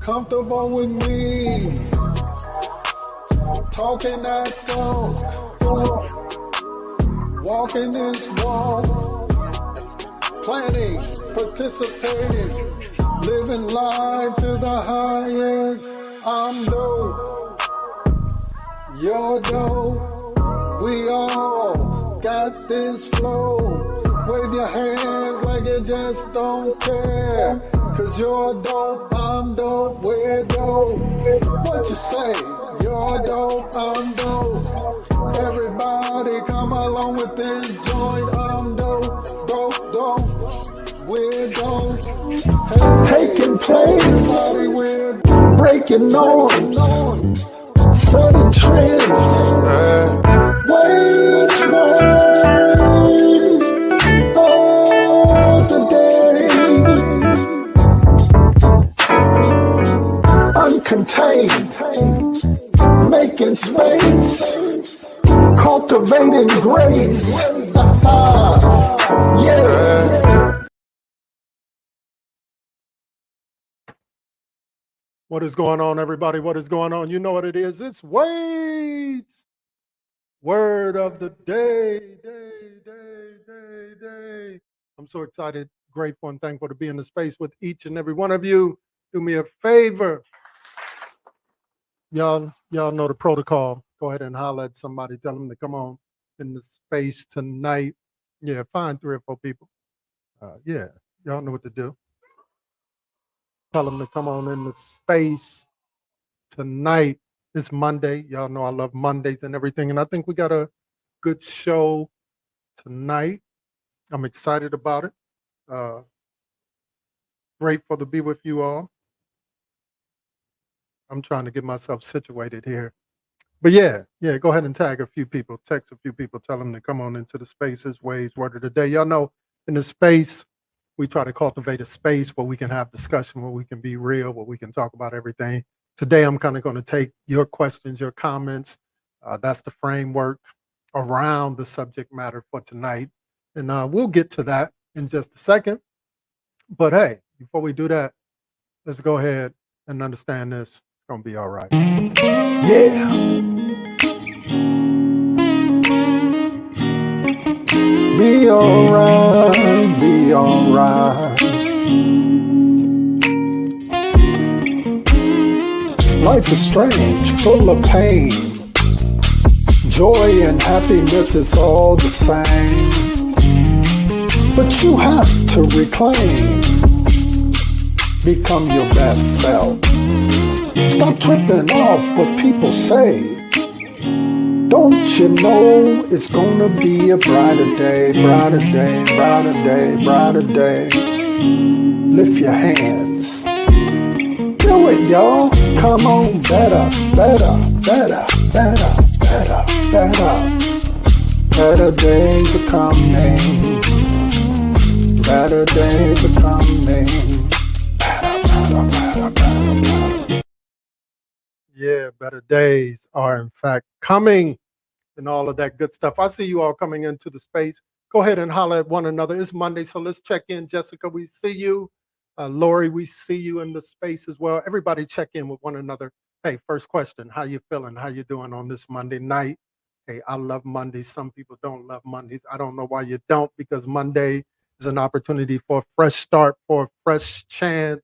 comfortable with me. Talking that talk, walking this walk, planning, participating, living life to the highest. I'm dope, you're dope, we all got this flow. Wave your hands like you just don't care. Cause you're dope, I'm dope, we're dope. What you say? You're dope, I'm dope. Everybody come along with this joint. I'm dope, dope, dope. We're dope. Hey, taking place, we're breaking norms, setting trends. Wait, all the day, uncontained, making space, cultivating grace. Yeah. What is going on, everybody? What is going on? You know what it is. It's Wade's Word of the Day. I'm so excited, grateful, and thankful to be in the space with each and every one of you. Do me a favor. Y'all know the protocol. Go ahead and holler at somebody. Tell them to come on in the space tonight. Yeah, find 3 or 4 people. Yeah, y'all know what to do. Tell them to come on in the space tonight. It's Monday. Y'all know I love Mondays and everything. And I think we got a good show tonight. I'm excited about it. Grateful to be with you all. I'm trying to get myself situated here. But yeah, go ahead and tag a few people, text a few people, tell them to come on into the spaces, Wade's Word of the Day. Y'all know in the space, we try to cultivate a space where we can have discussion, where we can be real, where we can talk about everything. Today, I'm kind of going to take your questions, your comments. That's the framework around the subject matter for tonight. And we'll get to that in just a second. But hey, before we do that, let's go ahead and understand this. It's going to be all right. Yeah. Be alright, be alright. Life is strange, full of pain. Joy and happiness is all the same. But you have to reclaim. Become your best self. Stop tripping off what people say. Don't you know it's gonna be a brighter day, brighter day, brighter day, brighter day. Lift your hands. Do it, y'all. Come on, better, better, better, better, better, better. Better days are coming. Better days are coming. Better, better, better, better, better. Yeah, better days are in fact coming and all of that good stuff. I see you all coming into the space. Go ahead and holler at one another. It's Monday, so let's check in. Jessica, we see you. Lori, we see you in the space as well. Everybody check in with one another. Hey, first question, how you feeling? How you doing on this Monday night? Hey, I love Mondays. Some people don't love Mondays. I don't know why you don't, because Monday is an opportunity for a fresh start, for a fresh chance.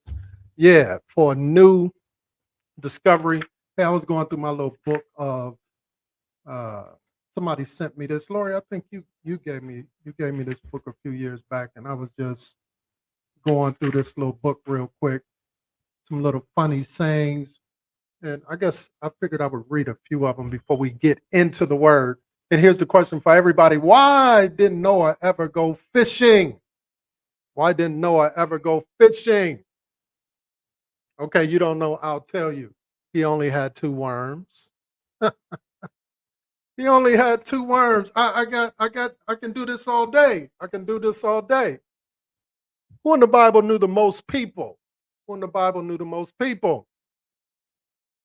Yeah, for a new discovery. Hey, I was going through my little book of somebody sent me this. Lori, I think you gave me this book a few years back, and I was just going through this little book real quick. Some little funny sayings. And I guess I figured I would read a few of them before we get into the word. And here's the question for everybody. Why didn't Noah ever go fishing? Why didn't Noah ever go fishing? Okay, you don't know, I'll tell you. He only had 2 worms. He only had 2 worms. I can do this all day. I can do this all day. Who in the Bible knew the most people? Who in the Bible knew the most people?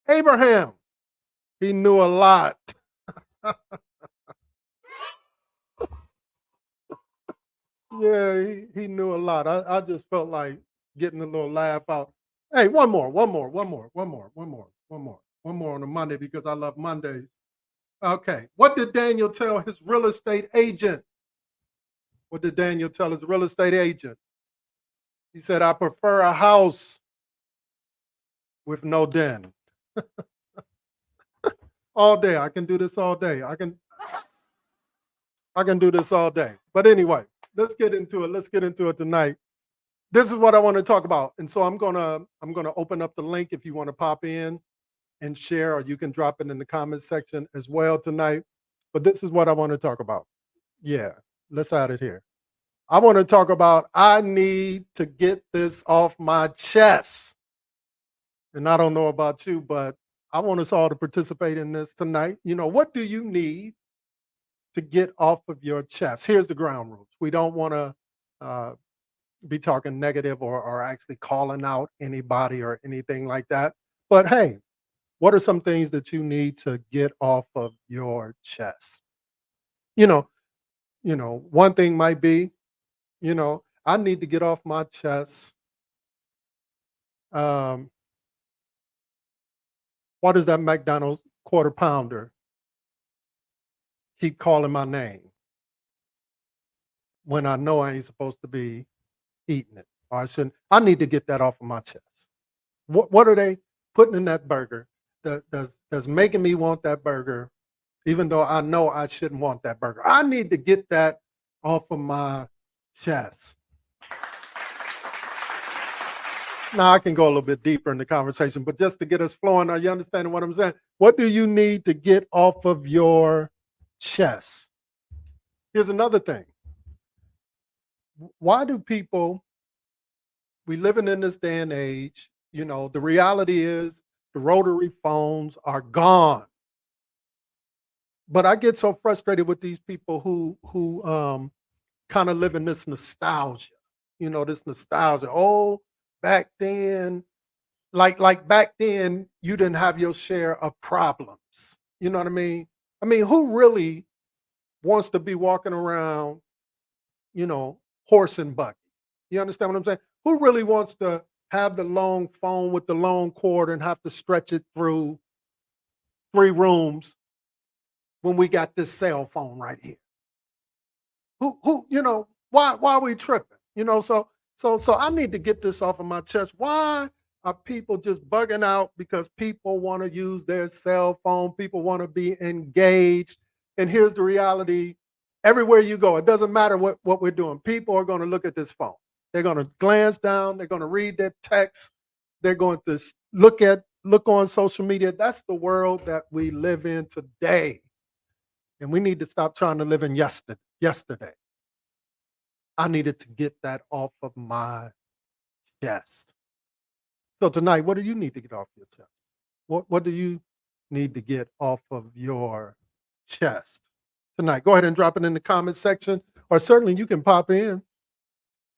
Abraham. He knew a lot. Yeah, he knew a lot. I just felt like getting a little laugh out. Hey, one more on a Monday because I love Mondays. Okay. What did Daniel tell his real estate agent? What did Daniel tell his real estate agent? He said, I prefer a house with no den. All day. I can do this all day. I can do this all day. But anyway, let's get into it. Let's get into it tonight. This is what I want to talk about. And so I'm gonna open up the link if you want to pop in and share, or you can drop it in the comments section as well tonight. But this is what I want to talk about. Yeah, let's add it here. I want to talk about I need to get this off my chest. And I don't know about you, but I want us all to participate in this tonight. What do you need to get off of your chest? Here's the ground rules. We don't want to uh, be talking negative or actually calling out anybody or anything like that. But hey, what are some things that you need to get off of your chest? You know, one thing might be, I need to get off my chest. Um, why does that McDonald's quarter pounder keep calling my name when I know I ain't supposed to be eating it? Or I shouldn't. I need to get that off of my chest. What are they putting in that burger that's making me want that burger, even though I know I shouldn't want that burger? I need to get that off of my chest. Now I can go a little bit deeper in the conversation, but just to get us flowing, are you understanding what I'm saying? What do you need to get off of your chest? Here's another thing. Why do people, we living in this day and age, the reality is the rotary phones are gone. But I get so frustrated with these people who kind of live in this nostalgia, this nostalgia. Oh, back then, like back then, you didn't have your share of problems. You know what I mean? I mean, who really wants to be walking around, horse and buggy? You understand what I'm saying? Who really wants to have the long phone with the long cord and have to stretch it through 3 rooms when we got this cell phone right here? Why are we tripping? So I need to get this off of my chest. Why are people just bugging out because people want to use their cell phone? People want to be engaged. And here's the reality. Everywhere you go, it doesn't matter what we're doing. People are going to look at this phone. They're going to glance down. They're going to read their text. They're going to look on social media. That's the world that we live in today. And we need to stop trying to live in yesterday. I needed to get that off of my chest. So tonight, what do you need to get off your chest? What do you need to get off of your chest tonight? Go ahead and drop it in the comment section, or certainly you can pop in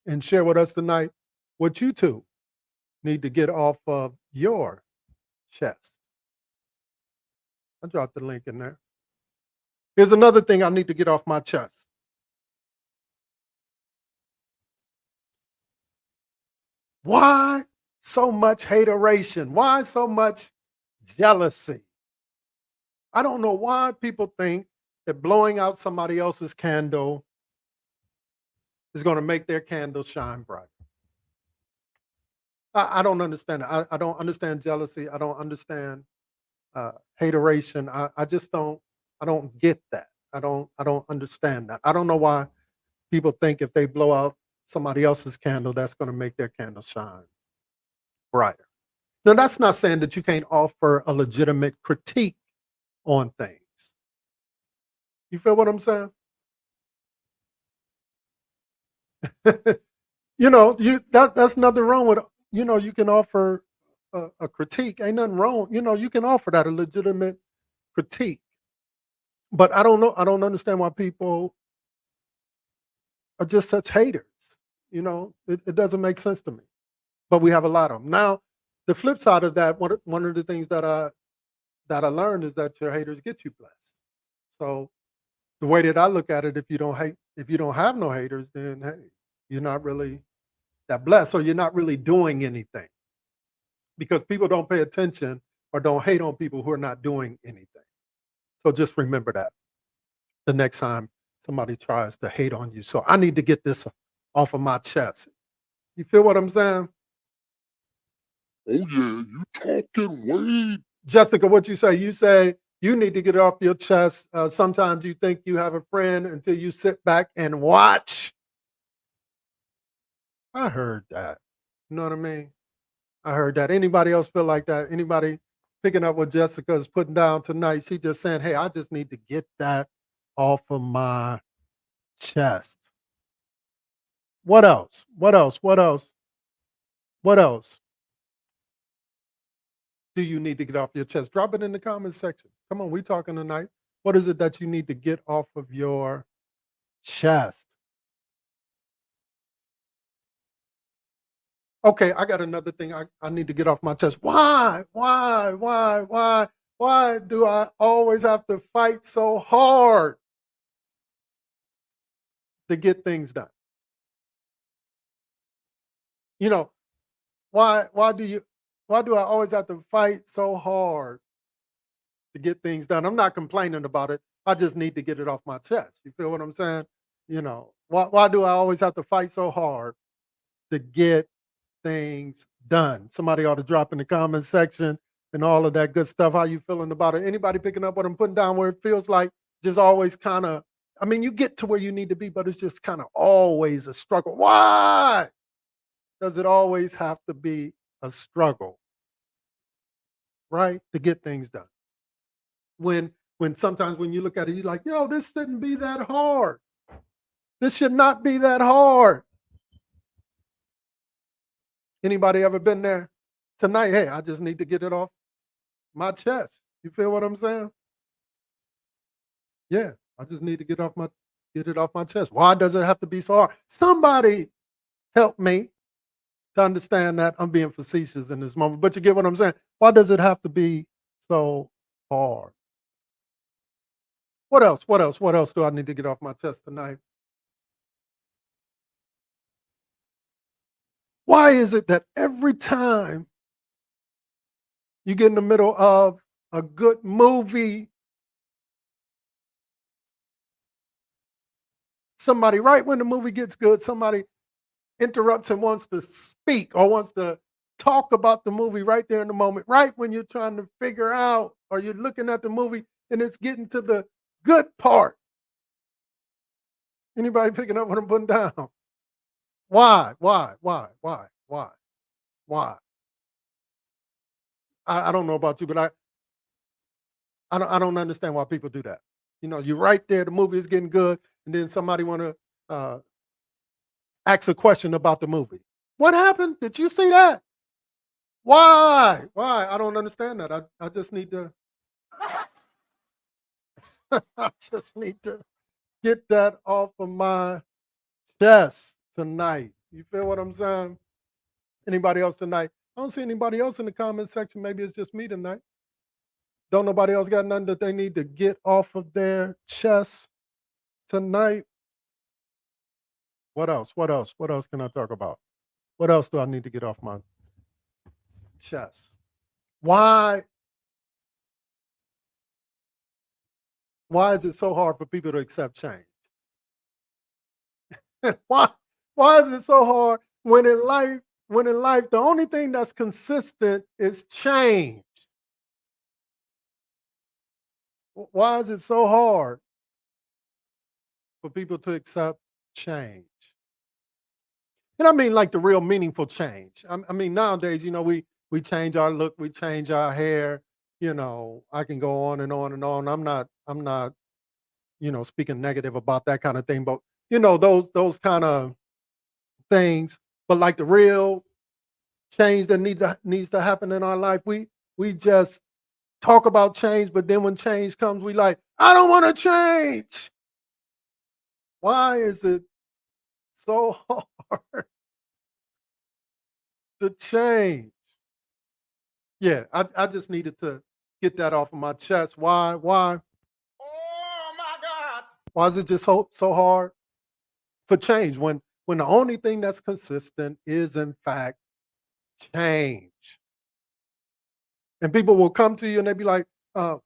and share with us tonight what you two need to get off of your chest. I dropped the link in there. Here's another thing I need to get off my chest. Why so much hateration? Why so much jealousy? I don't know why people think that blowing out somebody else's candle is going to make their candle shine bright. I don't understand it. I don't understand jealousy. I don't understand hateration. I just don't. I don't get that. I don't understand that. I don't know why people think if they blow out somebody else's candle, that's going to make their candle shine brighter. Now, that's not saying that you can't offer a legitimate critique on things. You feel what I'm saying? That's nothing wrong with, you can offer a critique. Ain't nothing wrong. You can offer that a legitimate critique. But I don't know. I don't understand why people are just such haters. It doesn't make sense to me. But we have a lot of them. Now, the flip side of that, one of the things that I learned is that your haters get you blessed. So the way that I look at it, if you don't have no haters, then hey, you're not really that blessed. So you're not really doing anything. because people don't pay attention or don't hate on people who are not doing anything. So just remember that the next time somebody tries to hate on you. So I need to get this off of my chest. You feel what I'm saying? Oh yeah, you talking way. Jessica, what you say? You say you need to get it off your chest. Sometimes you think you have a friend until you sit back and watch. I heard that. You know what I mean? I heard that. Anybody else feel like that? Anybody picking up what Jessica is putting down tonight? She just saying, hey, I just need to get that off of my chest. What else? What else? What else? What else do you need to get off your chest? Drop it in the comment section. Come on, we talking tonight. What is it that you need to get off of your chest? Okay, I got another thing I need to get off my chest. Why do I always have to fight so hard to get things done? You know, why do I always have to fight so hard to get things done? I'm not complaining about it. I just need to get it off my chest. You feel what I'm saying? You know, why do I always have to fight so hard to get things done? Somebody ought to drop in the comment section and all of that good stuff. How you feeling about it? Anybody picking up what I'm putting down where it feels like just always kind of, I mean, you get to where you need to be, but it's just kind of always a struggle. Why does it always have to be a struggle, right? To get things done. When sometimes when you look at it, you're like, yo, this shouldn't be that hard. This should not be that hard. Anybody ever been there? Tonight, hey, I just need to get it off my chest. You feel what I'm saying? Yeah, I just need to get it off my chest. Why does it have to be so hard? Somebody help me to understand that. I'm being facetious in this moment, but you get what I'm saying. Why does it have to be so hard? What else? What else? What else do I need to get off my chest tonight? Why is it that every time you get in the middle of a good movie, somebody, right when the movie gets good, somebody interrupts and wants to speak or wants to talk about the movie right there in the moment, right when you're trying to figure out or you're looking at the movie and it's getting to the good part? Anybody picking up what I'm putting down? Why? I don't know about you, but I don't understand why people do that. You know, you're right there, the movie is getting good, and then somebody want to ask a question about the movie. What happened? Did you see that? Why? I don't understand that. I just need to I just need to get that off of my chest tonight. You feel what I'm saying? Anybody else tonight? I don't see anybody else in the comment section. Maybe it's just me tonight. Don't nobody else got nothing that they need to get off of their chest tonight? What else? What else? What else can I talk about? What else do I need to get off my chest? Why is it so hard for people to accept change? why is it so hard when in life the only thing that's consistent is change? Why is it so hard for people to accept change? And I mean like the real meaningful change. I mean nowadays, you know, we change our look, we change our hair, you know, I can go on and on and on. I'm not, you know, speaking negative about that kind of thing, but you know, those kind of things. But like the real change that needs to happen in our life, we just talk about change, but then when change comes, we like, I don't want to change. Why is it so hard to change? Yeah, I just needed to get that off of my chest. Why? Oh my God! Why is it just so hard for change when the only thing that's consistent is in fact change? And people will come to you and they be like,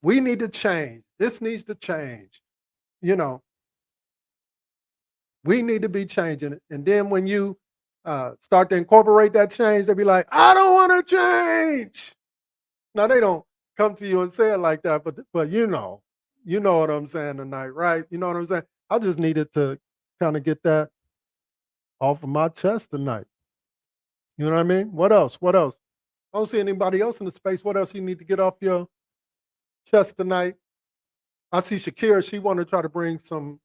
we need to change. This needs to change. You know, we need to be changing it. And then when you start to incorporate that change, they be like, I don't want to change. Now they don't come to you and say it like that, but you know what I'm saying tonight, right? You know what I'm saying? I just needed to kind of get that off of my chest tonight. You know what I mean? What else? What else? I don't see anybody else in the space. What else you need to get off your chest tonight? I see Shakira. She want to try to bring some.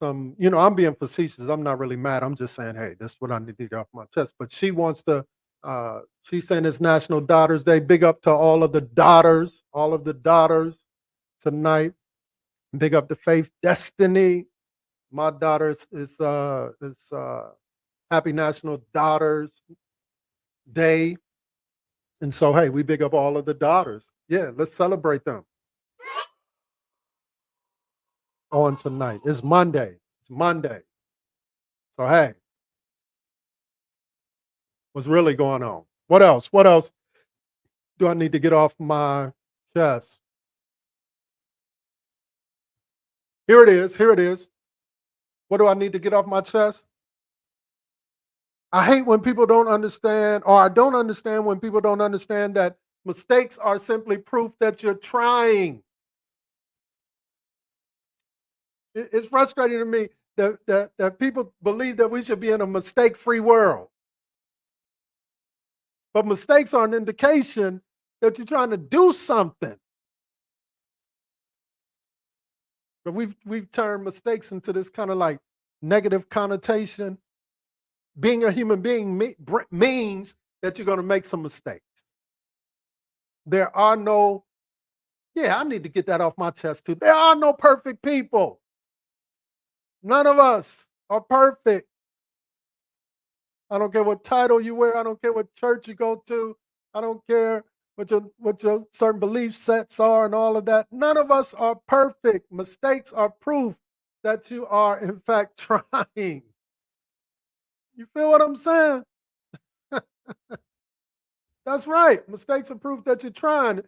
You know, I'm being facetious. I'm not really mad. I'm just saying, hey, this is what I need to get off my chest. But she wants to. She's saying it's National Daughters Day. Big up to all of the daughters tonight. Big up to Faith Destiny. My daughters is Happy National Daughters Day. And so, hey, we big up all of the daughters. Yeah, let's celebrate them on tonight. It's Monday. It's Monday. So, hey, what's really going on? What else? What else do I need to get off my chest? Here it is. Here it is. What do I need to get off my chest? I hate when people don't understand, or I don't understand when people don't understand that mistakes are simply proof that you're trying. It's frustrating to me that people believe that we should be in a mistake-free world. But mistakes are an indication that you're trying to do something. But we've turned mistakes into this kind of like negative connotation. Being a human being means that you're going to make some mistakes. There are no, I need to get that off my chest too. There are no perfect people. None of us are perfect. I don't care what title you wear. I don't care what church you go to. I don't care what your certain belief sets are and all of that. None of us are perfect. Mistakes are proof that you are, in fact, trying. You feel what I'm saying? That's right. Mistakes are proof that you're trying.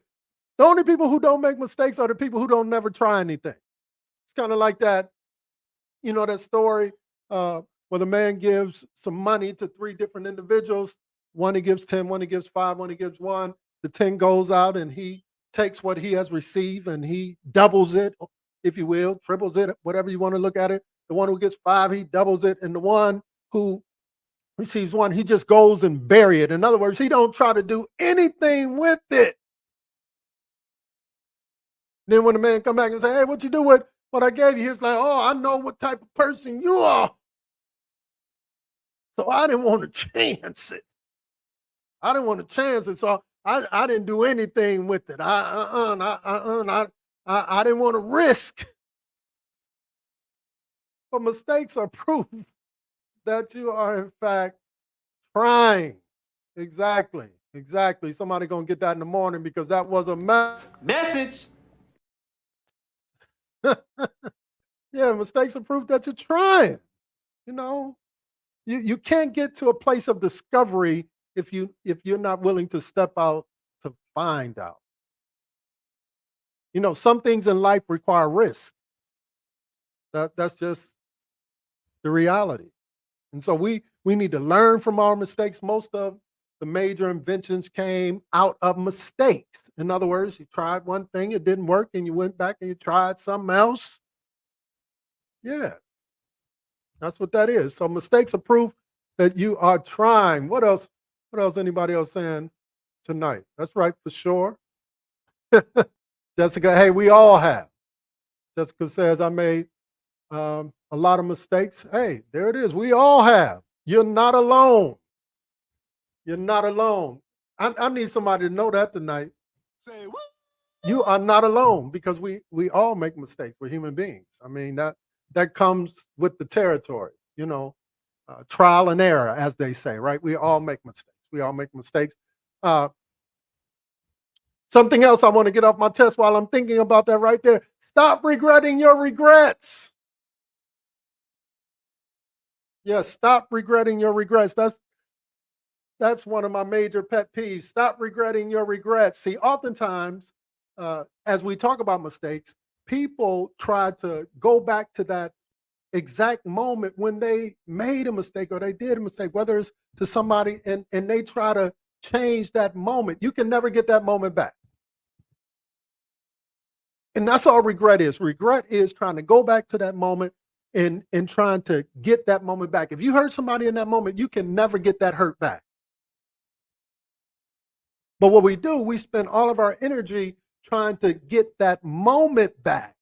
The only people who don't make mistakes are the people who don't never try anything. It's kind of like that, you know, that story where the man gives some money to 3 different individuals. One he gives 10, one he gives 5, one he gives 1. The 10 goes out and he takes what he has received and he doubles it, if you will, triples it, whatever you want to look at it. The one who gets 5, he doubles it. And the one who receives 1, he just goes and bury it. In other words, he don't try to do anything with it. Then when the man come back and say, hey, what you do with what I gave you? He's like, oh, I know what type of person you are. So I didn't want to chance it. So I didn't do anything with it. I didn't want to risk. But mistakes are proof that you are, in fact, trying. Exactly. Somebody gonna get that in the morning because that was a message. Yeah, mistakes are proof that you're trying. You know, you can't get to a place of discovery if you're not willing to step out to find out. You know, some things in life require risk. That's just the reality. And so we need to learn from our mistakes. Most of the major inventions came out of mistakes. In other words, you tried one thing, it didn't work, and you went back and you tried something else. Yeah, that's what that is. So mistakes are proof that you are trying. What else? What else? Anybody else saying tonight? That's right, for sure. Jessica, hey, we all have. Jessica says I made a lot of mistakes. Hey, there it is. We all have. You're not alone. You're not alone. I need somebody to know that tonight. Say what? You are not alone because we all make mistakes. We're human beings. I mean, that comes with the territory, you know, trial and error, as they say, right? We all make mistakes. Something else I want to get off my chest while I'm thinking about that right there. Stop regretting your regrets. Yes, stop regretting your regrets. That's one of my major pet peeves. Stop regretting your regrets. See, oftentimes, as we talk about mistakes, people try to go back to that exact moment when they made a mistake or they did a mistake, whether it's to somebody, and they try to change that moment. You can never get that moment back. And that's all regret is. Regret is trying to go back to that moment and trying to get that moment back. If you hurt somebody in that moment, you can never get that hurt back. But what we do, we spend all of our energy trying to get that moment back.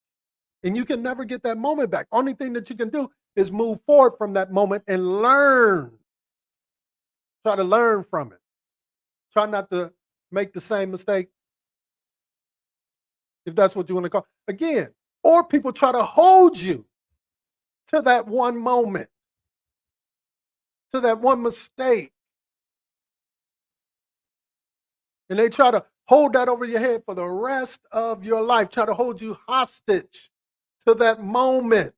And you can never get that moment back. Only thing that you can do is move forward from that moment and learn. Try to learn from it. Try not to make the same mistake, if that's what you want to call it. Again, or people try to hold you to that one moment, to that one mistake. And they try to hold that over your head for the rest of your life. Try to hold you hostage to that moment.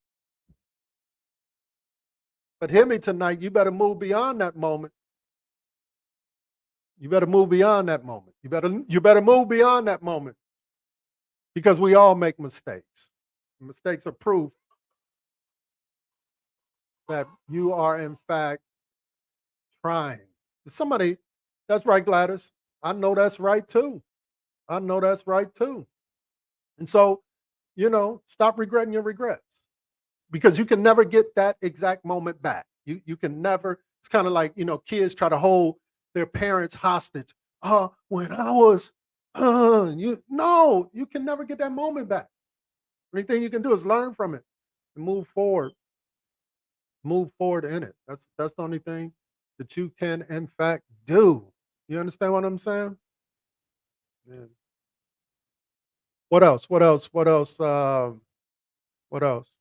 But hear me tonight, you better move beyond that moment. You better move beyond that moment. You better move beyond that moment. Because we all make mistakes. Mistakes are proof that you are in fact trying. Somebody, that's right, Gladys. I know that's right too. I know that's right too. And so, stop regretting your regrets, because you can never get that exact moment back. You can never. It's kind of like, kids try to hold their parents hostage. When I was, you can never get that moment back. Anything you can do is learn from it and move forward. Move forward in it. That's the only thing that you can in fact do. You understand what I'm saying? Yeah. What else? What else? What else? What else?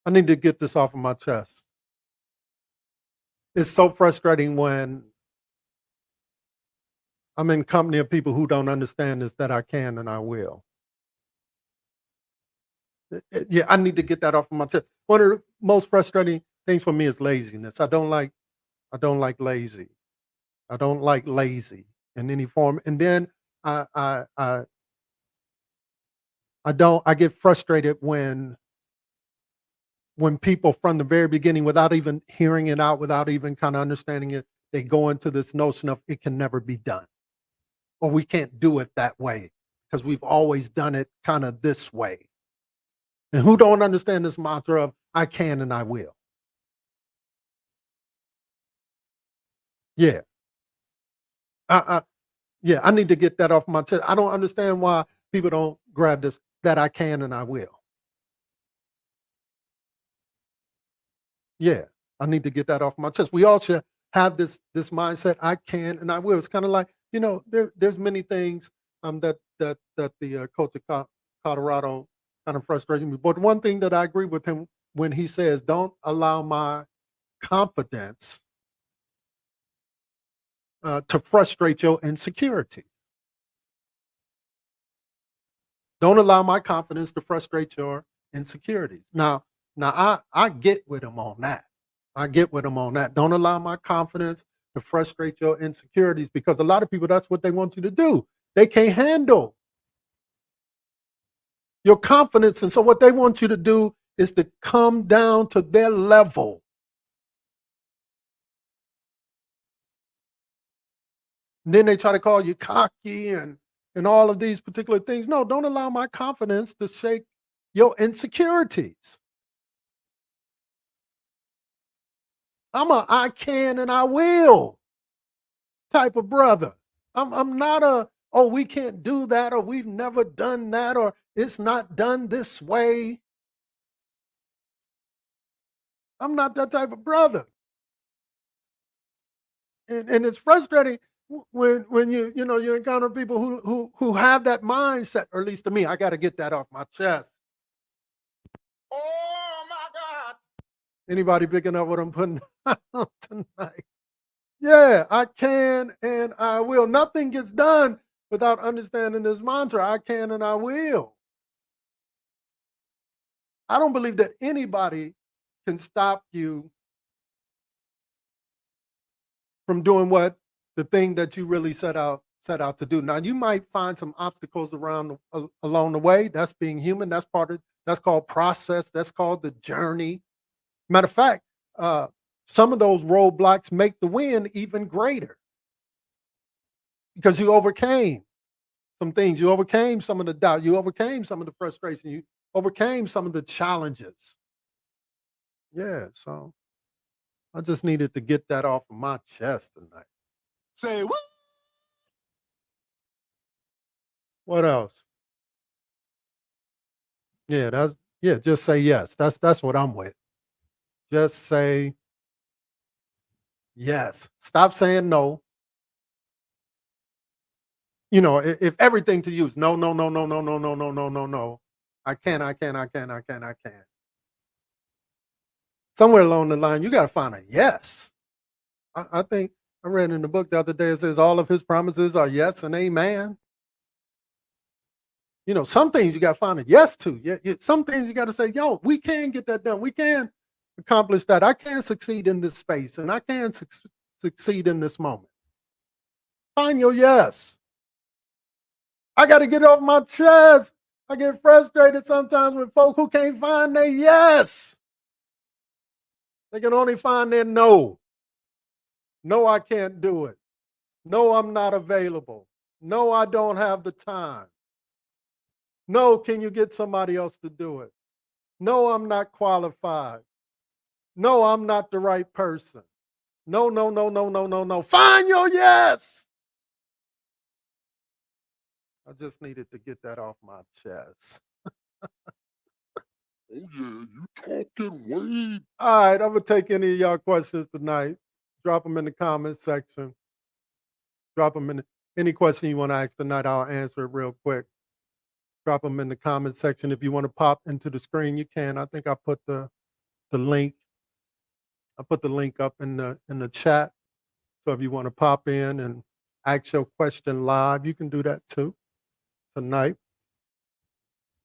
I need to get this off of my chest. It's so frustrating when I'm in company of people who don't understand this, that I can and I will. Yeah, I need to get that off of my chest. One of the most frustrating things for me is laziness. I don't like lazy. I don't like lazy in any form. And then I get frustrated when people from the very beginning, without even hearing it out, without even kind of understanding it, they go into this notion of it can never be done, or we can't do it that way because we've always done it kind of this way. And who don't understand this mantra of I can and I will? Yeah. Yeah, I need to get that off my chest. I don't understand why people don't grab this, that I can and I will. Yeah, I need to get that off my chest. We all should have this mindset. I can and I will. It's kind of like, there's many things that the coach of Colorado kind of frustrates me. But one thing that I agree with him when he says, "Don't allow my confidence to frustrate your insecurity. Don't allow my confidence to frustrate your insecurities." Now I get with him on that. I get with him on that. Don't allow my confidence to frustrate your insecurities, because a lot of people, that's what they want you to do. They can't handle your confidence. And so what they want you to do is to come down to their level. And then they try to call you cocky and all of these particular things. No, don't allow my confidence to shake your insecurities. I'm a I can and I will type of brother. I'm not a, oh, we can't do that, or we've never done that, or it's not done this way. I'm not that type of brother. And it's frustrating when you encounter people who have that mindset, or at least to me. I got to get that off my chest. Oh my God. Anybody picking up what I'm putting down tonight? Yeah, I can and I will. Nothing gets done without understanding this mantra. I can and I will. I don't believe that anybody can stop you from doing the thing that you really set out to do. Now you might find some obstacles along the way. That's being human. That's called process. That's called the journey. Matter of fact, some of those roadblocks make the win even greater because you overcame some things. You overcame some of the doubt. You overcame some of the frustration. You overcame some of the challenges. Yeah, so I just needed to get that off of my chest tonight. Say what? What else? Yeah, just say yes. That's what I'm with. Just say yes. Stop saying no. You know, if everything to you is no, no, no, no, no, no, no, no, no, no, no. I can't. Somewhere along the line, you got to find a yes. I think I read in the book the other day, it says all of his promises are yes and amen. You know, some things you got to find a yes to. Some things you got to say, yo, we can get that done. We can accomplish that. I can succeed in this space and I can succeed in this moment. Find your yes. I got to get off my chest. I get frustrated sometimes with folk who can't find their yes. They can only find their no. No, I can't do it. No, I'm not available. No, I don't have the time. No, can you get somebody else to do it? No, I'm not qualified. No, I'm not the right person. No, no, no, no, no, no, no. Find your yes. I just needed to get that off my chest. Oh yeah, you talking way. All right, I'm going to take any of y'all questions tonight. Drop them in the comments section. Drop them in any question you want to ask tonight. I'll answer it real quick. Drop them in the comment section. If you want to pop into the screen, you can. I think I put the link. I put the link up in the chat. So if you want to pop in and ask your question live, you can do that too tonight.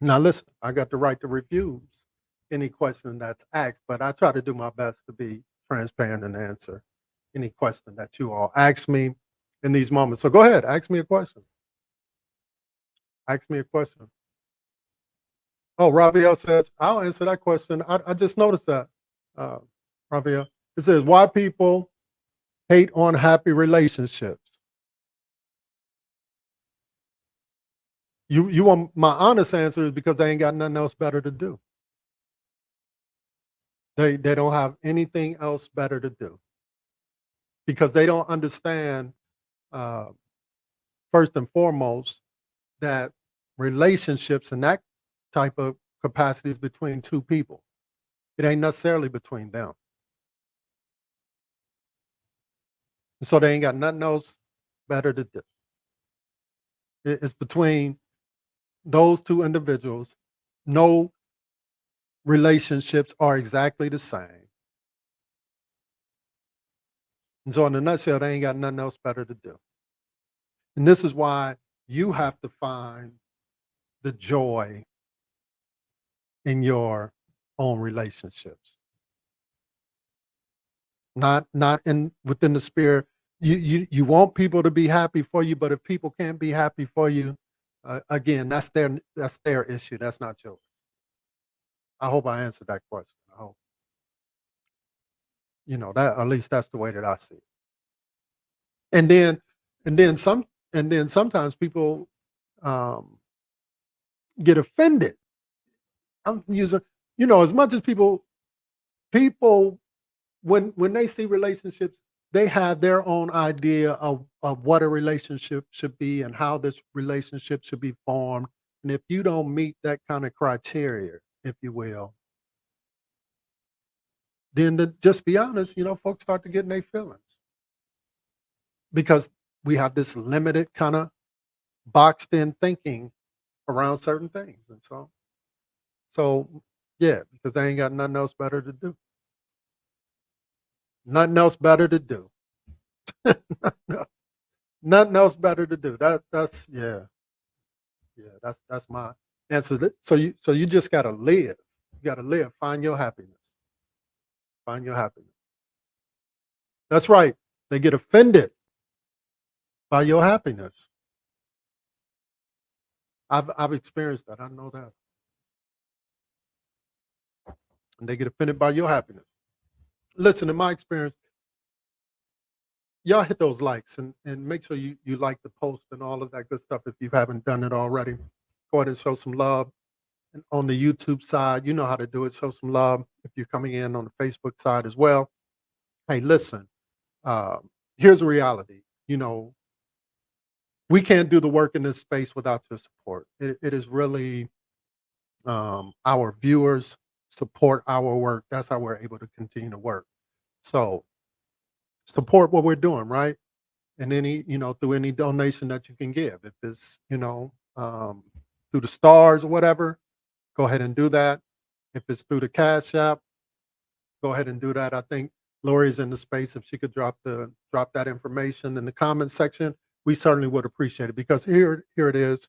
Now listen, I got the right to reviews any question that's asked, but I try to do my best to be transparent and answer any question that you all ask me in these moments. So go ahead, ask me a question. Ask me a question. Oh, Raviel says, I'll answer that question. I just noticed that, Raviel. It says, why people hate unhappy relationships? You want my honest answer is because they ain't got nothing else better to do. They don't have anything else better to do because they don't understand, first and foremost, that relationships and that type of capacity is between two people. It ain't necessarily between them. So they ain't got nothing else better to do. It's between those two individuals. No relationships are exactly the same. And so in a nutshell, they ain't got nothing else better to do. And this is why you have to find the joy in your own relationships. Not within the spirit. You want people to be happy for you, but if people can't be happy for you, again, that's their issue. That's not yours. I hope I answered that question. I hope. You know, that at least that's the way that I see it. And then sometimes people get offended. I'm using, you know, as much as people when they see relationships, they have their own idea of what a relationship should be and how this relationship should be formed. And if you don't meet that kind of criteria, if you will, then just be honest, you know, folks start to get in their feelings because we have this limited kind of boxed in thinking around certain things. And so yeah, because they ain't got nothing else better to do. Nothing else better to do. Nothing else better to do. That's yeah. That's my answer. So you just gotta live. You gotta live. Find your happiness. Find your happiness. That's right. They get offended by your happiness. I've experienced that. I know that. And they get offended by your happiness. Listen, in my experience, y'all hit those likes and make sure you like the post and all of that good stuff if you haven't done it already. Go ahead and show some love. And on the YouTube side, you know how to do it. Show some love if you're coming in on the Facebook side as well. Hey, listen, uh, here's a reality. You know, we can't do the work in this space without your support. It is really our viewers support our work. That's how we're able to continue to work. So support what we're doing, right? And any, through any donation that you can give. If it's, through the stars or whatever, go ahead and do that. If it's through the Cash App, go ahead and do that. I think Lori's in the space. If she could drop that information in the comment section, we certainly would appreciate it, because here it is.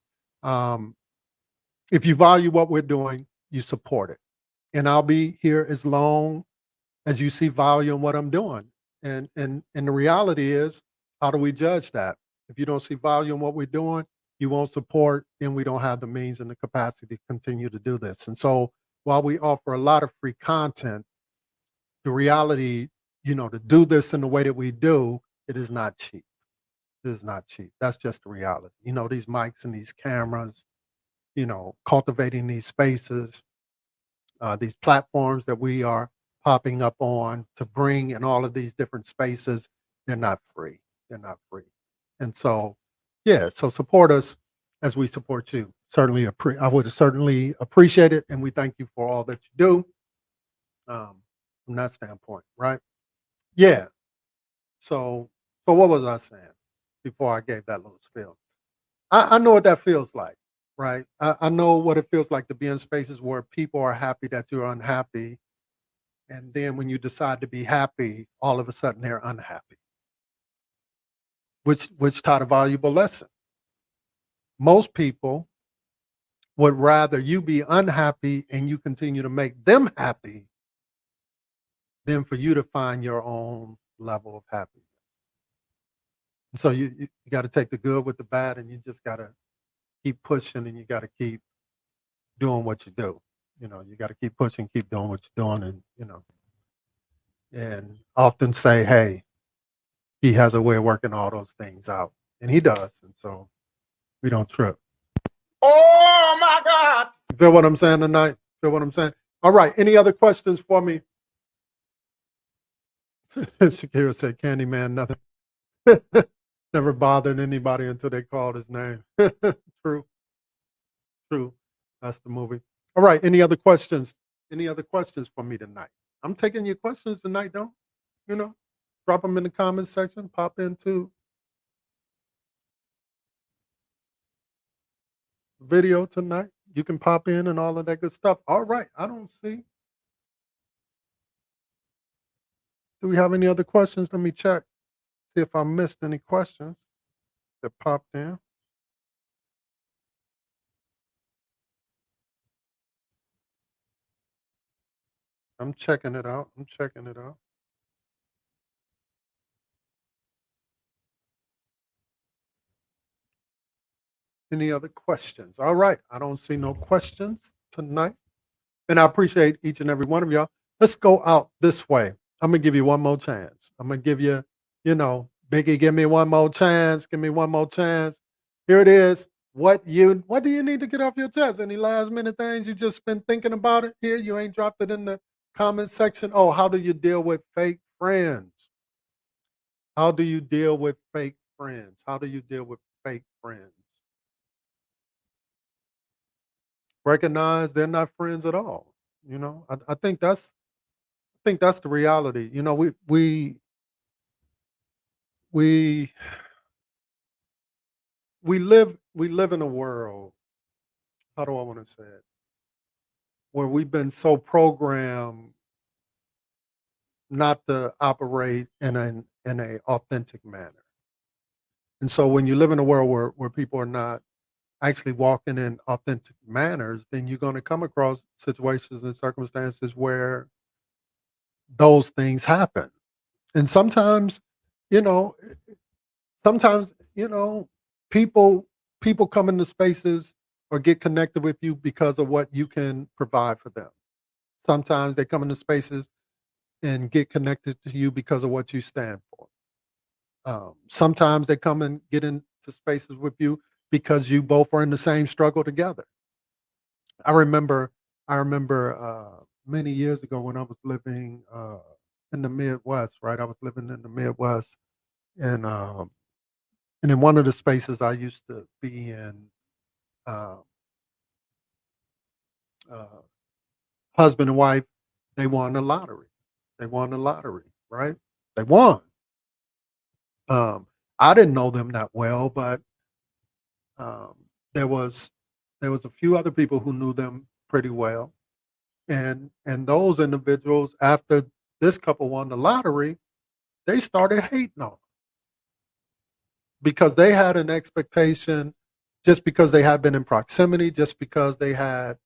If you value what we're doing, you support it. And I'll be here as long as you see value in what I'm doing. And the reality is, how do we judge that? If you don't see value in what we're doing, you won't support, then we don't have the means and the capacity to continue to do this. And so while we offer a lot of free content, the reality, to do this in the way that we do, it is not cheap. It is not cheap. That's just the reality. These mics and these cameras, cultivating these spaces, these platforms that we are popping up on to bring in all of these different spaces, they're not free. They're not free. And so, yeah, so support us as we support you. Certainly, I would certainly appreciate it, and we thank you for all that you do from that standpoint, right? Yeah. So what was I saying before I gave that little spiel? I know what that feels like, right? I know what it feels like to be in spaces where people are happy that you're unhappy, and then when you decide to be happy, all of a sudden they're unhappy, which taught a valuable lesson. Most people would rather you be unhappy and you continue to make them happy than for you to find your own level of happiness. So you got to take the good with the bad, and you just got to keep pushing, and you got to keep doing what you do. You got to keep pushing, keep doing what you're doing, and often say, hey, he has a way of working all those things out, and he does. And so we don't trip. Oh my God. You feel what I'm saying tonight? Feel what I'm saying? All right. Any other questions for me? Shakira said, Candyman, nothing. Never bothered anybody until they called his name. True. That's the movie. All right. Any other questions? Any other questions for me tonight? I'm taking your questions tonight, though. Drop them in the comments section. Pop into video tonight. You can pop in and all of that good stuff. All right. I don't see. Do we have any other questions? Let me check. See if I missed any questions that popped in. I'm checking it out. Any other questions? All right. I don't see no questions tonight. And I appreciate each and every one of y'all. Let's go out this way. I'm going to give you one more chance. I'm going to give you, Biggie, give me one more chance. Give me one more chance. Here it is. What do you need to get off your chest? Any last minute things you just been thinking about it here? You ain't dropped it in the comment section. Oh, how do you deal with fake friends? How do you deal with fake friends? How do you deal with fake friends? Recognize they're not friends at all. I think that's the reality. We live in a world, how do I want to say it, where we've been so programmed not to operate in a authentic manner. And so when you live in a world where people are not actually walking in authentic manners, then you're going to come across situations and circumstances where those things happen. And sometimes, you know, people come into spaces or get connected with you because of what you can provide for them. Sometimes they come into spaces and get connected to you because of what you stand for. Sometimes they come and get into spaces with you because you both are in the same struggle together. I remember many years ago when I was living in the Midwest, right? I was living in the Midwest, and in one of the spaces I used to be in, uh, uh, husband and wife, they won the lottery. They won the lottery, right? They won. I didn't know them that well, but um, there was a few other people who knew them pretty well, and those individuals, after this couple won the lottery, they started hating on them because they had an expectation, just because they had been in proximity, just because they had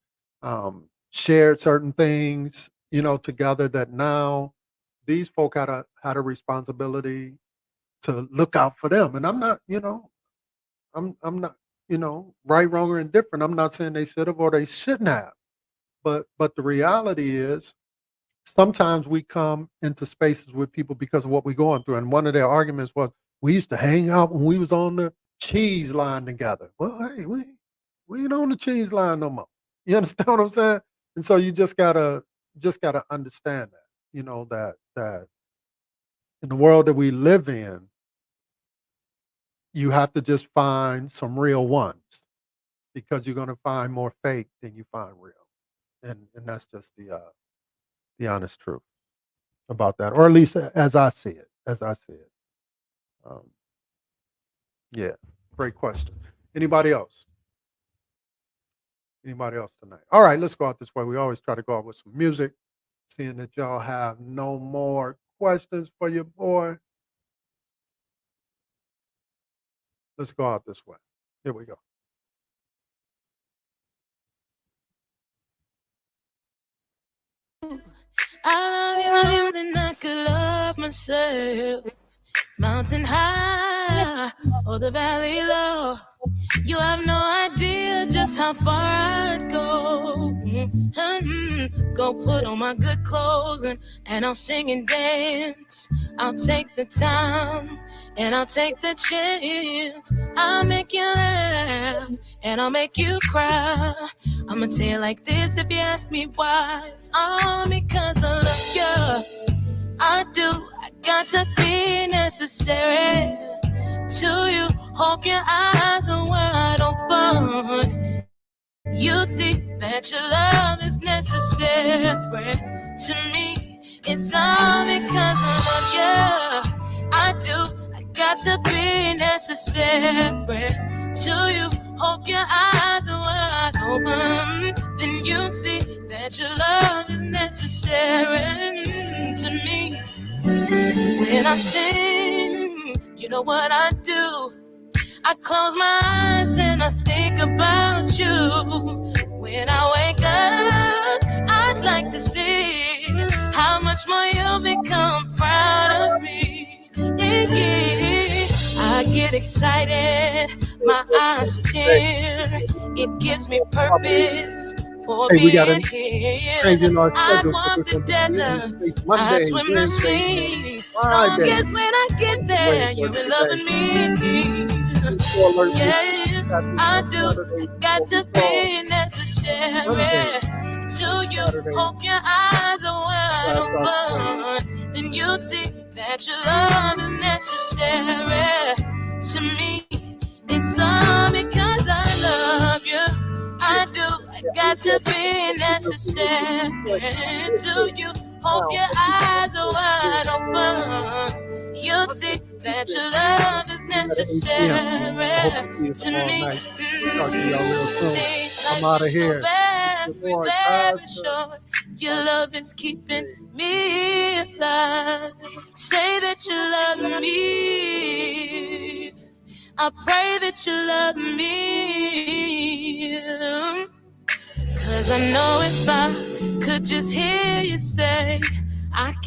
shared certain things, together, that now these folk had a responsibility to look out for them. And I'm not, I'm not, right, wrong, or indifferent. I'm not saying they should have or they shouldn't have. But the reality is, sometimes we come into spaces with people because of what we're going through. And one of their arguments was, we used to hang out when we was on the cheese line together. Well, hey, we ain't on the cheese line no more. You understand what I'm saying? And so you just gotta understand that, that in the world that we live in, you have to just find some real ones, because you're gonna find more fake than you find real. And that's just the honest truth about that, or at least as I see it. Um, yeah, great question. Anybody else? Anybody else tonight? All right, let's go out this way. We always try to go out with some music. Seeing that y'all have no more questions for your boy, let's go out this way. Here we go. I love you more than I could love myself. Mountain high or the valley low, you have no idea just how far I'd go. Go put on my good clothes and I'll sing and dance. I'll take the time and I'll take the chance. I'll make you laugh and I'll make you cry. I'ma tell you like this, if you ask me why, it's all because I love you. I do, I got to be necessary to you. Hope your eyes are wide open. You'd see that your love is necessary to me. It's all because I love you. I do, I got to be necessary to you. Hope your eyes are wide open. Then you'd see that your love is necessary to me. When I sing, you know what I do? I close my eyes and I think about you. When I wake up, I'd like to see how much more you'll become proud of me. Yeah. I get excited, my eyes tear. It gives me purpose for being here. I walk the desert, I swim the sea. Long as when I get there, you're loving me. Yeah, I do. Got to be necessary to you. Hope your eyes are wide open. Then you'll see that your love is necessary to me. It's all because I love you. I do. I got to be necessary to you. Hope your eyes are wide open. You'll see that your love is necessary to me. I'm out of here. Very short. Your love is keeping me alive. Say that you love me. I pray that you love me. 'Cause I know if I could just hear you say, I can